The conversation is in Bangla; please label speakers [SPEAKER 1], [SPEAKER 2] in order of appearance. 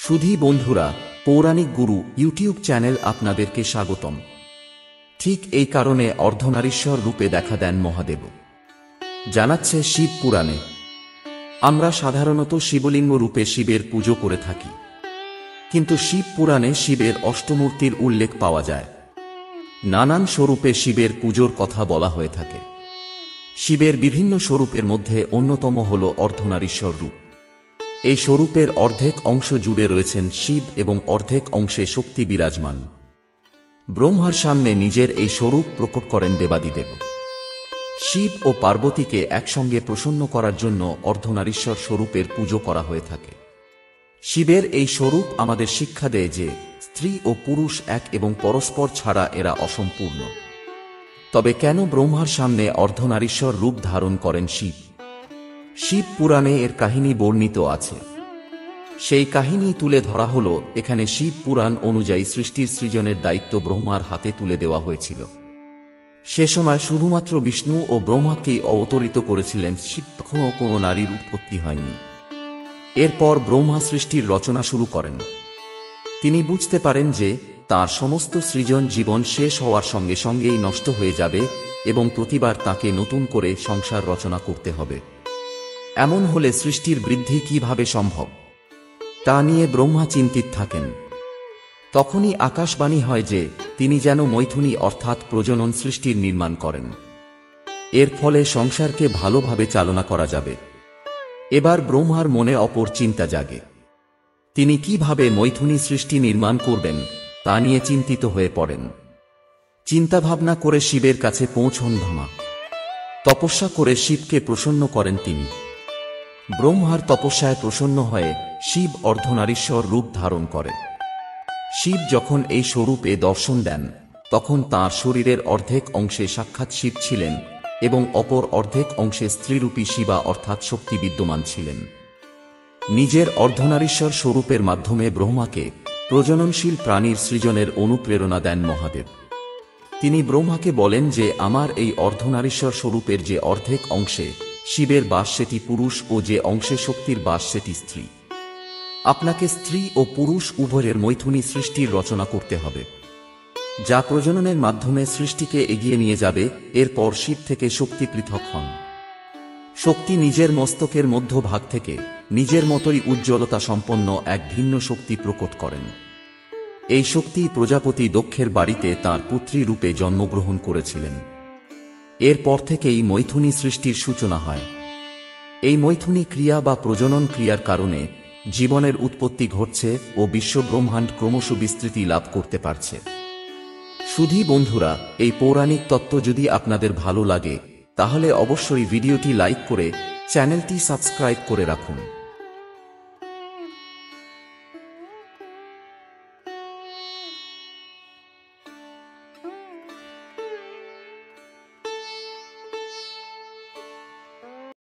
[SPEAKER 1] সুধী বন্ধুরা, পৌরাণিক গুরু ইউটিউব চ্যানেল আপনাদেরকে স্বাগতম। ঠিক এই কারণে অর্ধনারীশ্বর রূপে দেখা দেন মহাদেব, জানাচ্ছে শিব পুরাণে। আমরা সাধারণত শিবলিঙ্গ রূপে শিবের পুজো করে থাকি, কিন্তু শিব পুরাণে শিবের অষ্টমূর্তির উল্লেখ পাওয়া যায়। নানান স্বরূপে শিবের পুজোর কথা বলা হয়ে থাকে। শিবের বিভিন্ন স্বরূপের মধ্যে অন্যতম হল অর্ধনারীশ্বর রূপ। এই স্বরূপের অর্ধেক অংশ জুড়ে রয়েছেন শিব এবং অর্ধেক অংশে শক্তি বিরাজমান। ব্রহ্মার সামনে নিজের এই স্বরূপ প্রকট করেন দেবাদিদেব। শিব ও পার্বতীকে একসঙ্গে প্রসন্ন করার জন্য অর্ধনারীশ্বর স্বরূপের পুজো করা হয়ে থাকে। শিবের এই স্বরূপ আমাদের শিক্ষা দেয় যে স্ত্রী ও পুরুষ এক এবং পরস্পর ছাড়া এরা অসম্পূর্ণ। তবে কেন ব্রহ্মার সামনে অর্ধনারীশ্বর রূপ ধারণ করেন শিব? শিব পুরাণে এর কাহিনী বর্ণিত আছে। সেই কাহিনী তুলে ধরা হল এখানে। শিব পুরাণ অনুযায়ী সৃষ্টির সৃজনের দায়িত্ব ব্রহ্মার হাতে তুলে দেওয়া হয়েছিল। সে সময় শুধুমাত্র বিষ্ণু ও ব্রহ্মাকেই অবতরিত করেছিলেন শিব, তখনও কোনো নারীর উৎপত্তি হয়নি। এরপর ব্রহ্মা সৃষ্টির রচনা শুরু করেন। তিনি বুঝতে পারেন যে তার সমস্ত সৃজন জীবন শেষ হওয়ার সঙ্গে সঙ্গেই নষ্ট হয়ে যাবে এবং প্রতিবার তাকে নতুন করে সংসার রচনা করতে হবে। এমন হলে সৃষ্টির বৃদ্ধি কিভাবে সম্ভব, তা নিয়ে ব্রহ্মা চিন্তিত থাকেন। তখনই আকাশবাণী হয় যে তিনি যেন মৈথুনী অর্থাৎ প্রজনন সৃষ্টির নির্মাণ করেন। এর ফলে সংসারকে ভালোভাবে চালনা করা যাবে। এবার ব্রহ্মার মনে অপর চিন্তা জাগে। তিনি কিভাবে মৈথুনী সৃষ্টি নির্মাণ করবেন তা নিয়ে চিন্তিত হয়ে পড়েন। চিন্তাভাবনা করে শিবের কাছে পৌঁছন ব্রহ্মা। তপস্যা করে শিবকে প্রসন্ন করেন তিনি। ব্রহ্মার তপস্যায় প্রসন্ন হয়ে শিব অর্ধনারীশ্বর রূপ ধারণ করে। শিব যখন এই স্বরূপে দর্শন দেন, তখন তাঁর শরীরের অর্ধেক অংশে সাক্ষাৎ শিব ছিলেন এবং অপর অর্ধেক অংশে স্ত্রীরূপী শিবা অর্থাৎ শক্তি বিদ্যমান ছিলেন। নিজের অর্ধনারীশ্বর স্বরূপের মাধ্যমে ব্রহ্মাকে প্রজননশীল প্রাণীর সৃজনের অনুপ্রেরণা দেন মহাদেব। তিনি ব্রহ্মাকে বলেন যে আমার এই অর্ধনারীশ্বর স্বরূপের যে অর্ধেক অংশে শিবের বাস সেটি পুরুষ ও যে অংশে শক্তির বাস সেটি স্ত্রী। আপনাকে স্ত্রী ও পুরুষ উভয়ের মৈথুনী সৃষ্টির রচনা করতে হবে, যা প্রজননের মাধ্যমে সৃষ্টিকে এগিয়ে নিয়ে যাবে। এরপর শিব থেকে শক্তি পৃথক হন। শক্তি নিজের মস্তকের মধ্যভাগ থেকে নিজের মতোই উজ্জ্বলতা সম্পন্ন এক ভিন্ন শক্তি প্রকট করেন। এই শক্তি প্রজাপতি দক্ষের বাড়িতে তাঁর পুত্রী রূপে জন্মগ্রহণ করেছিলেন। এরপর থেকেই মৈথুনী সৃষ্টির সূচনা হয়। এই মৈথুনী ক্রিয়া বা প্রজনন ক্রিয়ার কারণে জীবনের উৎপত্তি ঘটছে ও বিশ্বব্রহ্মাণ্ড ক্রমশ বিস্তৃতি লাভ করতে পারছে। সুধী বন্ধুরা, এই পৌরাণিক তত্ত্ব যদি আপনাদের ভালো লাগে তাহলে অবশ্যই ভিডিওটি লাইক করে চ্যানেলটি সাবস্ক্রাইব করে রাখুন।